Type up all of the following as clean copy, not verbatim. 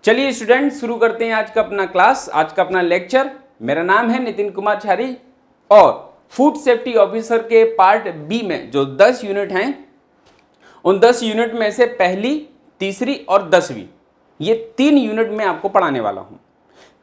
चलिए स्टूडेंट, शुरू करते हैं आज का अपना क्लास, आज का अपना लेक्चर। मेरा नाम है नितिन कुमार छारी और फूड सेफ्टी ऑफिसर के पार्ट बी में जो 10 यूनिट हैं, उन 10 यूनिट में से पहली, तीसरी और 10वीं, ये 3 यूनिट में आपको पढ़ाने वाला हूं।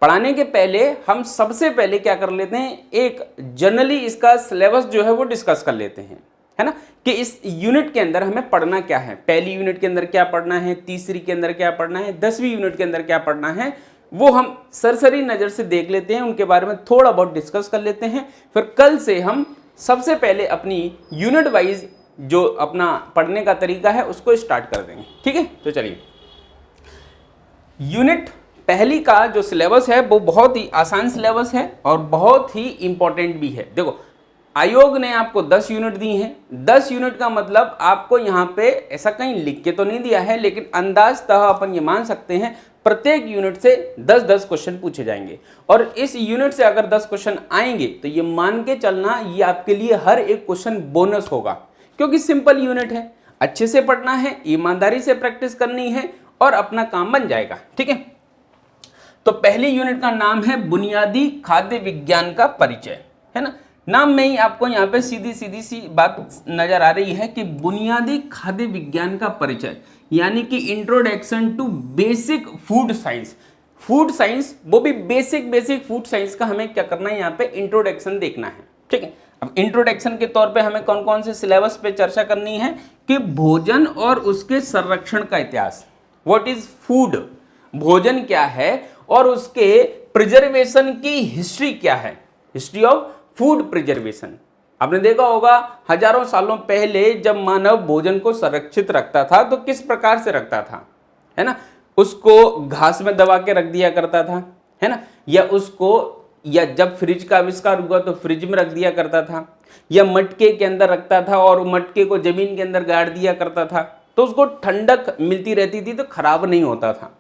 पढ़ाने के पहले हम सबसे पहले क्या कर लेते हैं, एक जनरली इसका सिलेबस जो है वो डिस्कस कर लेते हैं, है ना, कि इस यूनिट के अंदर हमें पढ़ना क्या है। पहली यूनिट के अंदर क्या पढ़ना है, तीसरी के अंदर क्या पढ़ना है, 10वीं यूनिट के अंदर क्या पढ़ना है, वो हम सरसरी नज़र से देख लेते हैं, उनके बारे में थोड़ा बहुत डिस्कस कर लेते हैं। फिर कल से हम सबसे पहले अपनी यूनिट वाइज जो अपना पढ़ने का तरीका है उसको स्टार्ट कर देंगे। ठीक है, तो चलिए, यूनिट पहली का जो सिलेबस है वो बहुत ही आसान सिलेबस है और बहुत ही इंपॉर्टेंट भी है। देखो, आयोग ने आपको 10 यूनिट दी हैं। 10 यूनिट का मतलब आपको यहाँ पे ऐसा कहीं लिख के तो नहीं दिया है, लेकिन अंदाजतः अपन ये मान सकते हैं प्रत्येक यूनिट से 10-10 क्वेश्चन पूछे जाएंगे। और इस यूनिट से अगर 10 क्वेश्चन आएंगे तो ये मान के चलना, ये आपके लिए हर एक क्वेश्चन बोनस होगा, क्योंकि सिंपल यूनिट है, अच्छे से पढ़ना है, ईमानदारी से प्रैक्टिस करनी है और अपना काम बन जाएगा। ठीक है, तो पहली यूनिट का नाम है बुनियादी खाद्य विज्ञान का परिचय, है ना। नाम में ही आपको यहाँ पे सीधी सी बात नजर आ रही है कि बुनियादी खाद्य विज्ञान का परिचय, यानी कि introduction to basic food science. Food science, वो भी बेसिक फूड साइंस का हमें क्या करना है, यहाँ पे इंट्रोडक्शन देखना है। ठीक है, अब इंट्रोडक्शन के तौर पे हमें कौन कौन से सिलेबस पे चर्चा करनी है कि भोजन और उसके संरक्षण का इतिहास, व्हाट इज फूड, भोजन क्या है और उसके प्रिजर्वेशन की हिस्ट्री क्या है, हिस्ट्री ऑफ फूड प्रिजर्वेशन। आपने देखा होगा हजारों सालों पहले जब मानव भोजन को संरक्षित रखता था तो किस प्रकार से रखता था, है ना, उसको घास में दबा के रख दिया करता था, है ना, या जब फ्रिज का आविष्कार हुआ तो फ्रिज में रख दिया करता था, या मटके के अंदर रखता था और मटके को जमीन के अंदर गाड़ दिया करता था, तो उसको ठंडक मिलती रहती थी तो खराब नहीं होता था।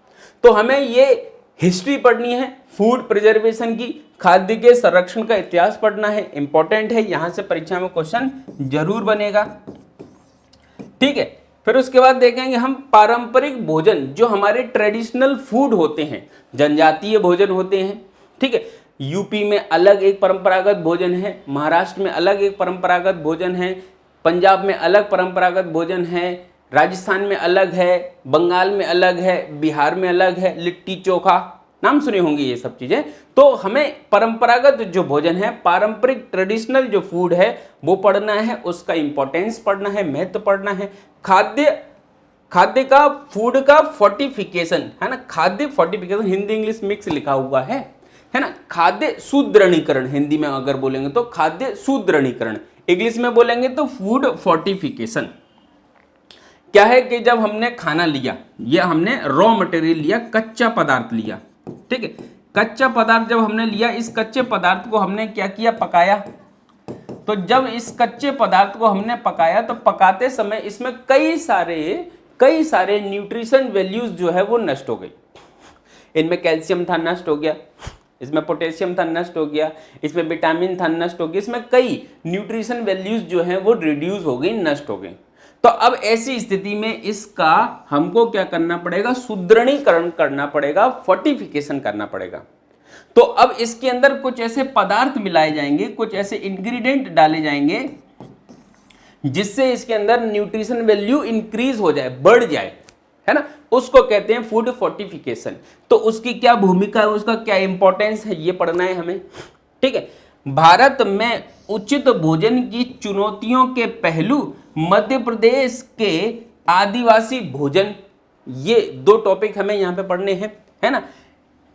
तो हमें ये हिस्ट्री पढ़नी है फूड प्रिजर्वेशन की, खाद्य के संरक्षण का इतिहास पढ़ना है, इंपॉर्टेंट है, यहां से परीक्षा में क्वेश्चन जरूर बनेगा। ठीक है, फिर उसके बाद देखेंगे हम पारंपरिक भोजन, जो हमारे ट्रेडिशनल फूड होते हैं, जनजातीय भोजन होते हैं। ठीक है, यूपी में अलग एक परंपरागत भोजन है, महाराष्ट्र में अलग एक परंपरागत भोजन है, पंजाब में अलग परंपरागत भोजन है, राजस्थान में अलग है, बंगाल में अलग है, बिहार में अलग है, लिट्टी चोखा, नाम सुने होंगे ये सब चीजें। तो हमें परंपरागत जो भोजन है, पारंपरिक ट्रेडिशनल जो फूड है वो पढ़ना है, उसका इंपॉर्टेंस पढ़ना है, महत्व पढ़ना है। खाद्य का, फूड का फोर्टिफिकेशन, है ना, खाद्य फोर्टिफिकेशन हिंदी इंग्लिश मिक्स लिखा हुआ है ना। खाद्य सुदृढ़ीकरण हिंदी में अगर बोलेंगे तो खाद्य सुदृढ़ीकरण, इंग्लिश में बोलेंगे तो फूड फोर्टिफिकेशन। क्या है कि जब हमने खाना लिया, ये हमने रॉ मटेरियल लिया, कच्चा पदार्थ लिया, ठीक है, कच्चा पदार्थ जब हमने लिया, इस कच्चे पदार्थ को हमने क्या किया, पकाया। तो जब इस कच्चे पदार्थ को हमने पकाया तो पकाते समय इसमें कई सारे न्यूट्रिशन वैल्यूज जो है वो नष्ट हो गई। इनमें कैल्शियम था, नष्ट हो गया, इसमें पोटेशियम था, नष्ट हो गया, इसमें विटामिन था, नष्ट हो गया, इसमें कई न्यूट्रिशन वैल्यूज जो है वो रिड्यूस हो गई, नष्ट हो गई। तो अब ऐसी स्थिति में इसका हमको क्या करना पड़ेगा, सुदृढ़ीकरण करना पड़ेगा, फोर्टिफिकेशन करना पड़ेगा। तो अब इसके अंदर कुछ ऐसे पदार्थ मिलाए जाएंगे, कुछ ऐसे इंग्रेडिएंट डाले जाएंगे जिससे इसके अंदर न्यूट्रिशन वैल्यू इंक्रीज हो जाए, बढ़ जाए, है ना, उसको कहते हैं फूड फोर्टिफिकेशन। तो उसकी क्या भूमिका है, उसका क्या इंपॉर्टेंस है, ये पढ़ना है हमें। ठीक है, भारत में उचित भोजन की चुनौतियों के पहलू, मध्य प्रदेश के आदिवासी भोजन, ये 2 टॉपिक हमें यहाँ पे पढ़ने हैं, है ना।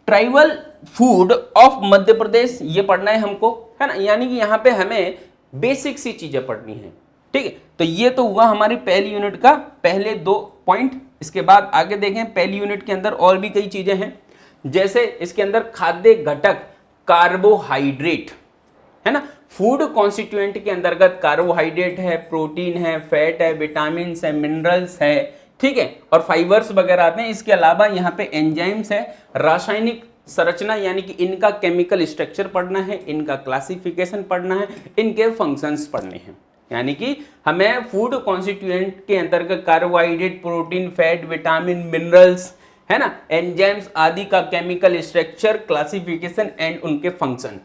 Tribal food of Madhya Pradesh, ये पढ़ना है हमको, है ना, यानी कि यहाँ पे हमें बेसिक सी चीजें पढ़नी है। ठीक है, तो ये तो हुआ हमारी पहली यूनिट का पहले 2 पॉइंट। इसके बाद आगे देखें, पहली यूनिट के अंदर और भी कई चीजें हैं, जैसे इसके अंदर खाद्य घटक कार्बोहाइड्रेट, है ना, फूड कॉन्स्टिट्यूएंट के अंतर्गत कार्बोहाइड्रेट है, प्रोटीन है, फैट है, विटामिन है, मिनरल्स है, ठीक है, और फाइबर्स वगैरह आते हैं। इसके अलावा यहाँ पे एंजाइम्स है, रासायनिक संरचना यानी कि इनका केमिकल स्ट्रक्चर पढ़ना है, इनका क्लासिफिकेशन पढ़ना है, इनके फंक्शंस पढ़ने हैं। यानी कि हमें फूड कॉन्स्टिट्यूएंट के अंतर्गत carbohydrate, protein, fat, vitamin, minerals, है ना, एंजाइम्स आदि का केमिकल स्ट्रक्चर, क्लासिफिकेशन एंड उनके फंक्शन।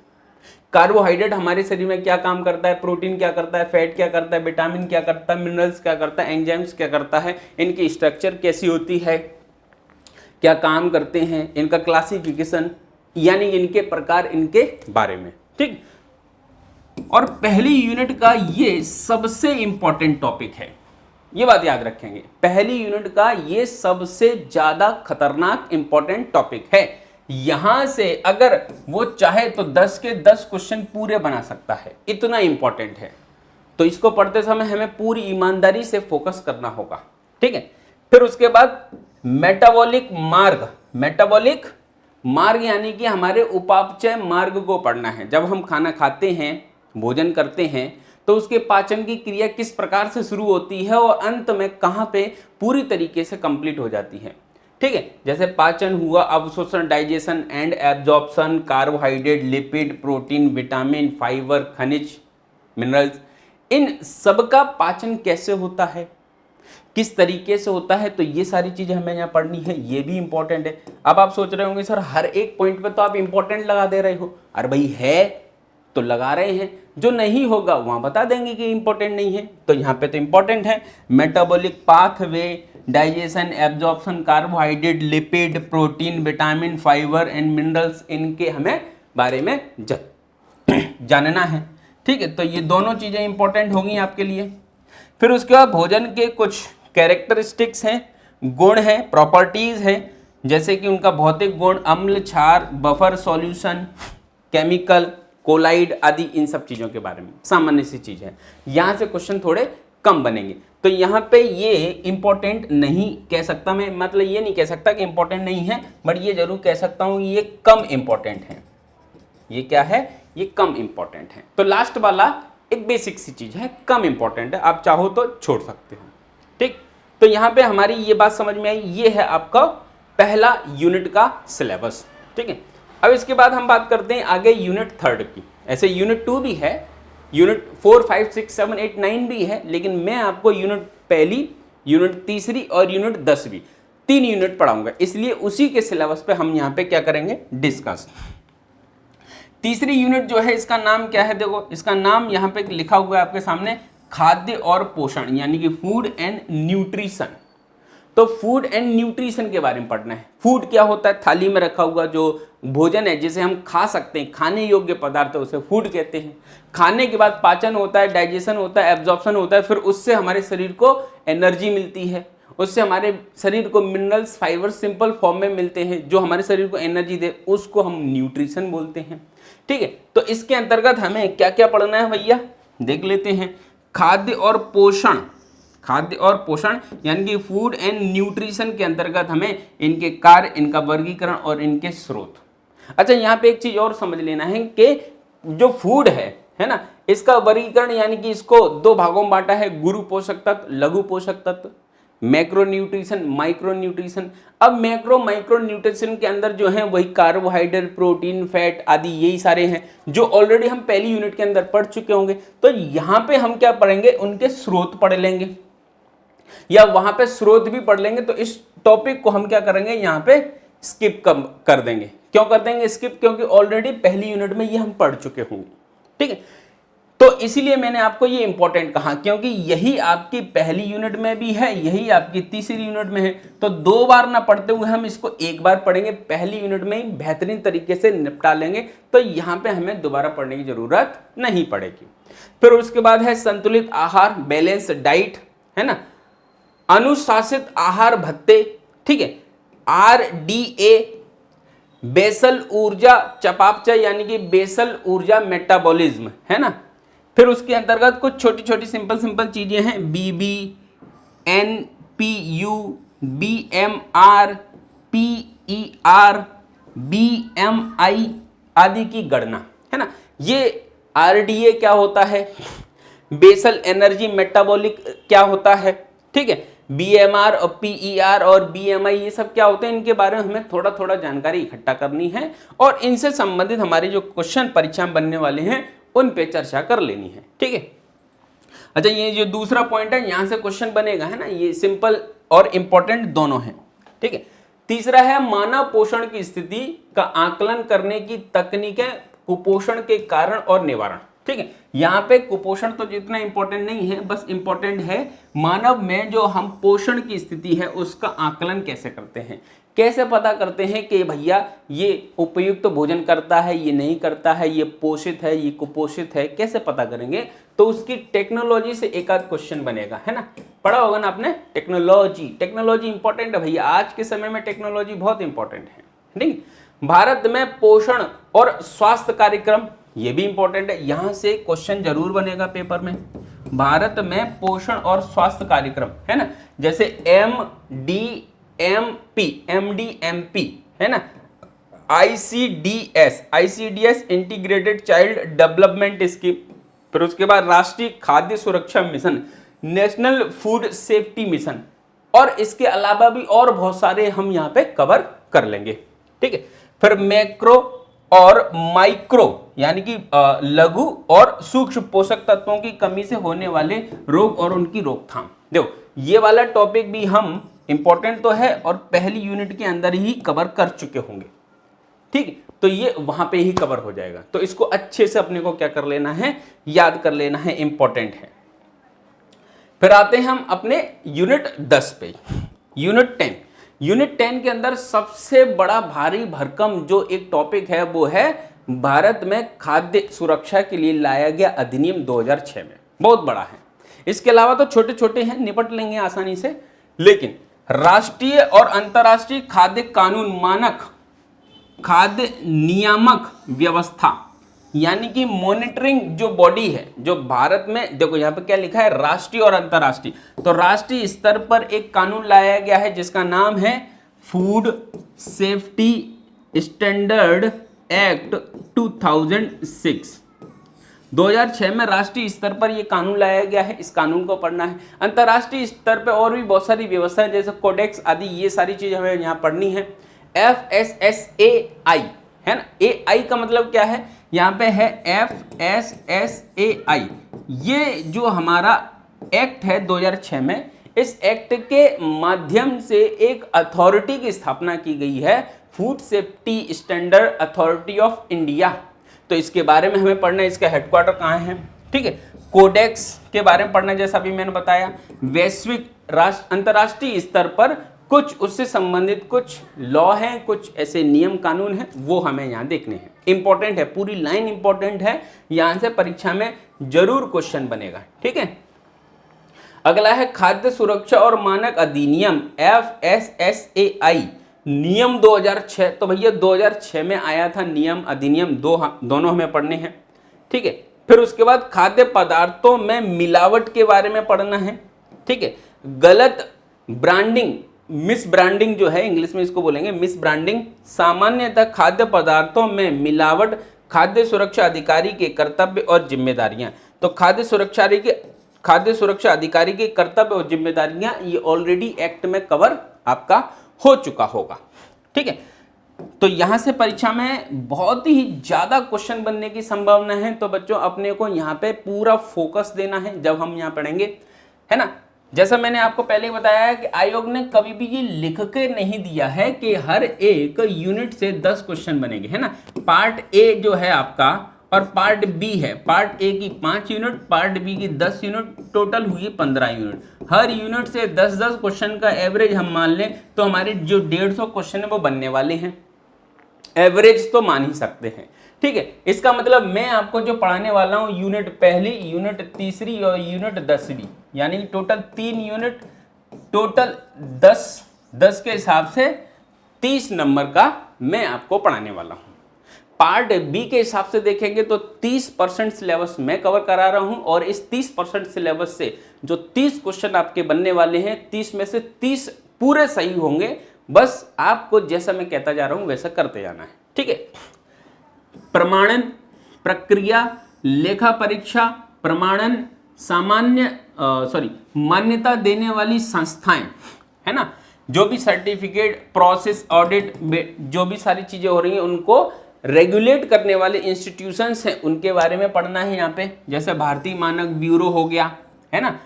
कार्बोहाइड्रेट हमारे शरीर में क्या काम करता है, प्रोटीन क्या करता है, फैट क्या करता है, विटामिन क्या करता है, मिनरल्स क्या करता है, एंजाइम्स क्या करता है, इनकी स्ट्रक्चर कैसी होती है, क्या काम करते हैं, इनका क्लासिफिकेशन यानी इनके प्रकार, इनके बारे में। ठीक, और पहली यूनिट का ये सबसे इंपॉर्टेंट टॉपिक है, ये बात याद रखेंगे। पहली यूनिट का ये सबसे ज्यादा खतरनाक इंपॉर्टेंट टॉपिक है। यहां से अगर वो चाहे तो 10 के 10 क्वेश्चन पूरे बना सकता है, इतना इंपॉर्टेंट है। तो इसको पढ़ते समय हमें पूरी ईमानदारी से फोकस करना होगा। ठीक है, फिर उसके बाद मेटाबॉलिक मार्ग, मेटाबॉलिक मार्ग यानी कि हमारे उपापचय मार्ग को पढ़ना है। जब हम खाना खाते हैं, भोजन करते हैं, तो उसके पाचन की क्रिया किस प्रकार से शुरू होती है और अंत में कहां पे पूरी तरीके से कंप्लीट हो जाती है। ठीक है, जैसे पाचन हुआ, अवशोषण, digestion and absorption, carbohydrate, lipid, protein, vitamin, fibre, खनिज, मिनरल्स, इन सबका पाचन कैसे होता है, किस तरीके से होता है, तो ये सारी चीजें हमें यहाँ पढ़नी है, ये भी इंपॉर्टेंट है। अब आप सोच रहे होंगे सर हर एक पॉइंट पे तो आप इंपॉर्टेंट लगा दे रहे हो। अरे भाई है तो लगा रहे हैं, जो नहीं होगा वहां बता देंगे कि इंपॉर्टेंट नहीं है। तो यहाँ पे तो इंपॉर्टेंट है, metabolic pathway, digestion, absorption, carbohydrate, lipid, protein, vitamin, fibre and minerals, इनके हमें बारे में जानना है। ठीक है, तो ये दोनों चीजें इंपॉर्टेंट होंगी आपके लिए। फिर उसके बाद भोजन के कुछ कैरेक्टरिस्टिक्स हैं, गुण हैं, प्रॉपर्टीज हैं, जैसे कि उनका भौतिक गुण, अम्ल, क्षार, बफर सॉल्यूशन, केमिकल, कोलाइड आदि, इन सब चीजों के बारे में सामान्य सी चीज है। यहां से क्वेश्चन थोड़े कम बनेंगे। तो यहाँ पे ये इंपॉर्टेंट नहीं कह सकता मैं, मतलब ये नहीं कह सकता कि इंपॉर्टेंट नहीं है, बट ये जरूर कह सकता हूं ये कम इंपॉर्टेंट है। ये क्या है, ये कम इंपॉर्टेंट है। तो लास्ट वाला एक बेसिक सी चीज है, कम इंपॉर्टेंट है, आप चाहो तो छोड़ सकते हो। ठीक, तो यहाँ पे हमारी ये बात समझ में आई, ये है आपका पहला यूनिट का सिलेबस। ठीक है, अब इसके बाद हम बात करते हैं आगे यूनिट 3 की। ऐसे यूनिट 2 भी है, यूनिट 4, 5, 6, 7, 8, 9 भी है, लेकिन मैं आपको यूनिट पहली, यूनिट तीसरी और यूनिट 10 भी 3 यूनिट पढ़ाऊंगा, इसलिए उसी के सिलेबस पे हम यहाँ पे क्या करेंगे, डिस्कस। तीसरी यूनिट जो है इसका नाम क्या है, देखो इसका नाम यहाँ पे लिखा हुआ है आपके सामने, खाद्य और पोषण यानी कि फूड एंड न्यूट्रिशन। तो फूड एंड न्यूट्रिशन के बारे में पढ़ना है। फूड क्या होता है, थाली में रखा हुआ जो भोजन है जिसे हम खा सकते हैं, खाने योग्य पदार्थ है, उसे फूड कहते हैं। खाने के बाद पाचन होता है, डाइजेशन होता है, एब्जॉर्प्शन होता है, फिर उससे हमारे शरीर को एनर्जी मिलती है, उससे हमारे शरीर को मिनरल्स, फाइबर सिंपल फॉर्म में मिलते हैं जो हमारे शरीर को एनर्जी दे, उसको हम न्यूट्रिशन बोलते हैं। ठीक है, तो इसके अंतर्गत हमें क्या क्या पढ़ना है भैया, देख लेते हैं। खाद्य और पोषण, खाद्य और पोषण यानी कि फूड एंड न्यूट्रिशन के अंतर्गत हमें इनके कार्य, इनका वर्गीकरण और इनके स्रोत। अच्छा, यहाँ पे एक चीज और समझ लेना है कि जो फूड है ना, इसका वर्गीकरण यानी कि इसको 2 भागों में बांटा है, गुरु पोषक तत्व, लघु पोषक तत्व, मैक्रो न्यूट्रिशन, माइक्रो न्यूट्रिशन। अब मैक्रो माइक्रो न्यूट्रिशन के अंदर जो है वही कार्बोहाइड्रेट, प्रोटीन, फैट आदि यही सारे हैं जो ऑलरेडी हम पहली यूनिट के अंदर पढ़ चुके होंगे। तो यहाँ पे हम क्या पढ़ेंगे, उनके स्रोत पढ़ लेंगे या वहां पे स्रोत भी पढ़ लेंगे। तो इस टॉपिक को हम क्या करेंगे, यहाँ पे स्किप कर देंगे। क्यों कर देंगे स्किप, क्योंकि ऑलरेडी पहली यूनिट में ये हम पढ़ चुके होंगे। ठीक है, तो इसीलिए मैंने आपको ये इंपॉर्टेंट कहा, क्योंकि यही आपकी पहली यूनिट में भी है, यही आपकी तीसरी यूनिट में है। तो 2 बार ना पढ़ते हुए हम इसको 1 बार पढ़ेंगे, पहली यूनिट में ही बेहतरीन तरीके से निपटा लेंगे। तो यहाँ पे हमें दोबारा पढ़ने की जरूरत नहीं पड़ेगी। फिर उसके बाद है संतुलित आहार, बैलेंस डाइट, है ना, अनुशासित आहार भत्ते, ठीक है, RDA, बेसल ऊर्जा चयापचय यानी कि बेसल ऊर्जा मेटाबॉलिज्म, है ना। फिर उसके अंतर्गत कुछ छोटी छोटी सिंपल चीजें हैं, BB, NPU, BMR, PER, BMI आदि की गणना, है ना। ये RDA क्या होता है, बेसल एनर्जी मेटाबॉलिक क्या होता है, ठीक है, BMR और PER और BMI ये सब क्या होते हैं, इनके बारे में हमें थोड़ा थोड़ा जानकारी इकट्ठा करनी है और इनसे संबंधित हमारे जो क्वेश्चन परीक्षा में बनने वाले हैं उन पे चर्चा कर लेनी है। ठीक है, अच्छा ये जो दूसरा पॉइंट है, यहां से क्वेश्चन बनेगा, है ना, ये सिंपल और इंपॉर्टेंट दोनों हैं। ठीक है, तीसरा है मानव पोषण की स्थिति का आकलन करने की तकनीकें, कुपोषण के कारण और निवारण। ठीक है, यहाँ पे कुपोषण तो जितना इंपॉर्टेंट नहीं है, बस इंपॉर्टेंट है मानव में जो हम पोषण की स्थिति है उसका आकलन कैसे करते हैं, कैसे पता करते हैं कि भैया ये उपयुक्त भोजन करता है, ये नहीं करता है, ये पोषित है, ये कुपोषित है, कैसे पता करेंगे। तो उसकी टेक्नोलॉजी से एक आध क्वेश्चन बनेगा, है ना, पढ़ा होगा ना आपने। टेक्नोलॉजी इंपॉर्टेंट है भैया, आज के समय में टेक्नोलॉजी बहुत इंपॉर्टेंट है। ठीक, भारत में पोषण और स्वास्थ्य कार्यक्रम, ये भी इंपॉर्टेंट है, यहां से क्वेश्चन जरूर बनेगा पेपर में। भारत में पोषण और स्वास्थ्य कार्यक्रम, है ना, जैसे MDMP है ना, ICDS integrated child development scheme, फिर उसके बाद राष्ट्रीय खाद्य सुरक्षा mission, national food safety mission, और इसके अलावा भी और बहुत सारे हम यहाँ पे कवर कर लेंगे। ठीक है, फिर मैक्रो और माइक्रो यानी कि लघु और सूक्ष्म पोषक तत्वों की कमी से होने वाले रोग और उनकी रोकथाम। देखो ये वाला टॉपिक भी हम इंपॉर्टेंट तो है और पहली यूनिट के अंदर ही कवर कर चुके होंगे। ठीक, तो ये वहां पे ही कवर हो जाएगा, तो इसको अच्छे से अपने को क्या कर लेना है, याद कर लेना है, इंपॉर्टेंट है। फिर आते हैं हम अपने यूनिट 10 पे, यूनिट 10। यूनिट 10 के अंदर सबसे बड़ा भारी भरकम जो एक टॉपिक है वो है भारत में खाद्य सुरक्षा के लिए लाया गया अधिनियम 2006 में, बहुत बड़ा है। इसके अलावा तो छोटे छोटे हैं, निपट लेंगे आसानी से, लेकिन राष्ट्रीय और अंतर्राष्ट्रीय खाद्य कानून मानक खाद्य नियामक व्यवस्था यानी कि मॉनिटरिंग जो बॉडी है जो भारत में, देखो यहाँ पे क्या लिखा है, राष्ट्रीय और अंतर्राष्ट्रीय, तो राष्ट्रीय स्तर पर एक कानून लाया गया है जिसका नाम है फूड सेफ्टी स्टैंडर्ड एक्ट 2006। 2006 में राष्ट्रीय स्तर पर यह कानून लाया गया है, इस कानून को पढ़ना है। अंतर्राष्ट्रीय स्तर पर और भी बहुत सारी व्यवस्थाएं जैसे कोडेक्स आदि, ये सारी चीजें हमें यहाँ पढ़नी है। FSSAI है ना, AI का मतलब क्या है, यहाँ पे है FSSAI, ये जो हमारा एक्ट है 2006 में, इस एक्ट के माध्यम से एक अथॉरिटी की स्थापना की गई है, food safety standard authority of India. तो इसके बारे में हमें पढ़ना है, इसका हेडक्वार्टर कहाँ है। ठीक है, कोडेक्स के बारे में पढ़ना, जैसा अभी मैंने बताया। वैश्विक अंतर्राष्ट्रीय स्तर पर कुछ उससे संबंधित कुछ लॉ हैं, कुछ ऐसे नियम कानून हैं, वो हमें यहाँ देखने हैं। इंपॉर्टेंट है, पूरी लाइन इंपॉर्टेंट है, यहां से परीक्षा में जरूर क्वेश्चन बनेगा। ठीक है, अगला है खाद्य सुरक्षा और मानक अधिनियम FSSAI नियम 2006। तो भैया 2006 में आया था नियम अधिनियम, दोनों हमें पढ़ने हैं। ठीक है, फिर उसके बाद खाद्य पदार्थों में मिलावट के बारे में पढ़ना है। ठीक है, गलत ब्रांडिंग, मिस ब्रांडिंग जो है इंग्लिश में इसको बोलेंगे मिस ब्रांडिंग, सामान्यतः खाद्य पदार्थों में मिलावट, खाद्य सुरक्षा अधिकारी के कर्तव्य और जिम्मेदारियां। तो खाद्य सुरक्षा अधिकारी के कर्तव्य और जिम्मेदारियां ये ऑलरेडी एक्ट में कवर आपका हो चुका होगा। ठीक है, तो यहां से परीक्षा में बहुत ही ज्यादा क्वेश्चन बनने की संभावना है, तो बच्चों अपने को यहाँ पे पूरा फोकस देना है जब हम यहाँ पढ़ेंगे, है ना। जैसा मैंने आपको पहले बताया है कि आयोग ने कभी भी ये लिख के नहीं दिया है कि हर एक यूनिट से 10 क्वेश्चन बनेंगे, है ना। पार्ट ए जो है आपका और पार्ट बी है, पार्ट ए की 5 यूनिट, पार्ट बी की 10 यूनिट, टोटल हुई 15 यूनिट। हर यूनिट से 10-10 क्वेश्चन का एवरेज हम मान लें तो हमारे जो 150 क्वेश्चन है वो बनने वाले हैं, एवरेज तो मान ही सकते हैं। ठीक है, इसका मतलब मैं आपको जो पढ़ाने वाला हूं यूनिट पहली, यूनिट तीसरी और यूनिट 10वीं, यानी टोटल 3 यूनिट, टोटल 10 के हिसाब से 30 नंबर का मैं आपको पढ़ाने वाला हूं। पार्ट बी के हिसाब से देखेंगे तो 30% सिलेबस मैं कवर करा रहा हूं और इस 30% सिलेबस से जो 30 क्वेश्चन आपके बनने वाले हैं, 30 में से 30 पूरे सही होंगे। बस आपको जैसा मैं कहता जा रहा हूं वैसा करते जाना है। ठीक है, प्रमाणन प्रक्रिया, लेखा परीक्षा, प्रमाणन, मान्यता देने वाली संस्थाएं, है ना, जो भी सर्टिफिकेट, प्रोसेस, ऑडिट, जो भी सारी चीजें हो रही हैं उनको रेगुलेट करने वाले इंस्टीट्यूशंस हैं, उनके बारे में पढ़ना है यहाँ पे। जैसे भारतीय मानक ब्यूरो हो गया, है ना,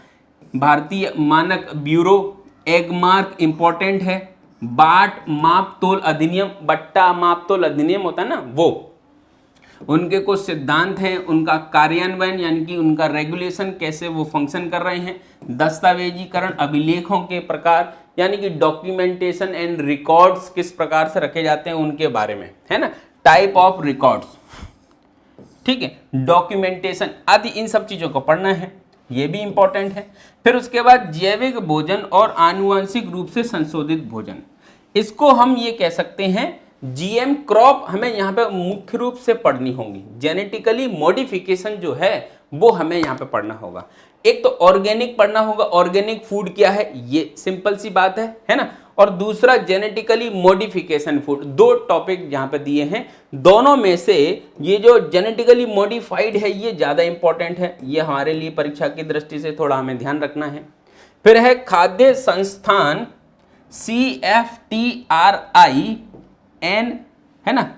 भारतीय मानक ब्यूरो, एगमार्क इंपॉर्टेंट है, बाट माप तोल अधिनियम, बट्टा माप तोल अधिनियम होता है ना, वो उनके कुछ सिद्धांत हैं, उनका कार्यान्वयन यानी कि उनका रेगुलेशन कैसे वो फंक्शन कर रहे हैं, दस्तावेजीकरण, अभिलेखों के प्रकार यानी कि डॉक्यूमेंटेशन एंड रिकॉर्ड्स किस प्रकार से रखे जाते हैं उनके बारे में, है ना, टाइप ऑफ रिकॉर्ड्स, ठीक है, डॉक्यूमेंटेशन आदि, इन सब चीजों को पढ़ना है, ये भी इंपॉर्टेंट है। फिर उसके बाद जैविक भोजन और आनुवंशिक रूप से संशोधित भोजन, इसको हम ये कह सकते हैं जीएम क्रॉप हमें यहाँ पे मुख्य रूप से पढ़नी होगी। जेनेटिकली मॉडिफिकेशन जो है वो हमें यहाँ पे पढ़ना होगा। एक तो ऑर्गेनिक पढ़ना होगा, ऑर्गेनिक फूड क्या है, ये सिंपल सी बात है ना, और दूसरा जेनेटिकली मॉडिफिकेशन फूड, दो टॉपिक यहाँ पे दिए हैं। दोनों में से ये जो जेनेटिकली मॉडिफाइड है ये ज़्यादा इंपॉर्टेंट है, ये हमारे लिए परीक्षा की दृष्टि से थोड़ा हमें ध्यान रखना है। फिर है खाद्य संस्थान CFTRIN, है ना,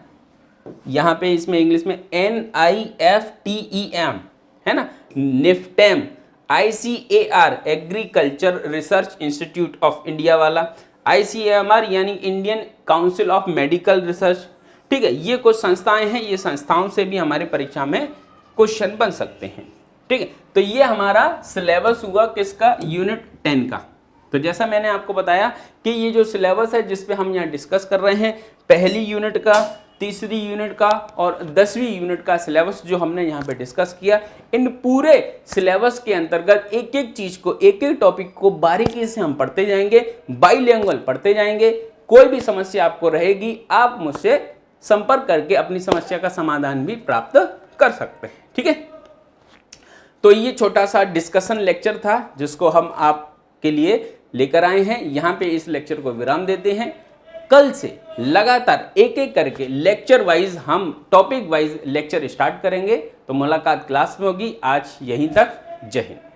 यहाँ पे इसमें इंग्लिश में NIFTEM, है ना, NIFTEM, ICAR agriculture research institute of India वाला, ICAMR यानी Indian council of medical research, ठीक है, ये कुछ संस्थाएं हैं, ये संस्थाओं से भी हमारी परीक्षा में क्वेश्चन बन सकते हैं, ठीक है। तो ये हमारा सिलेबस हुआ किसका, यूनिट 10 का। तो जैसा मैंने आपको बताया कि ये जो सिलेबस है जिस पे हम यहाँ डिस्कस कर रहे हैं, पहली यूनिट का, तीसरी यूनिट का और 10वीं यूनिट का सिलेबस जो हमने यहाँ पे डिस्कस किया, इन पूरे सिलेबस के अंतर्गत एक एक चीज को, एक एक टॉपिक को बारीकी से हम पढ़ते जाएंगे, बाइलिंगुअल पढ़ते जाएंगे। कोई भी समस्या आपको रहेगी आप मुझसे संपर्क करके अपनी समस्या का समाधान भी प्राप्त कर सकते हैं, ठीक है। तो ये छोटा सा डिस्कशन लेक्चर था जिसको हम आपके लिए लेकर आए हैं। यहाँ पे इस लेक्चर को विराम देते हैं। कल से लगातार एक एक करके लेक्चर वाइज हम टॉपिक वाइज लेक्चर स्टार्ट करेंगे। तो मुलाकात क्लास में होगी। आज यहीं तक, जय हिंद।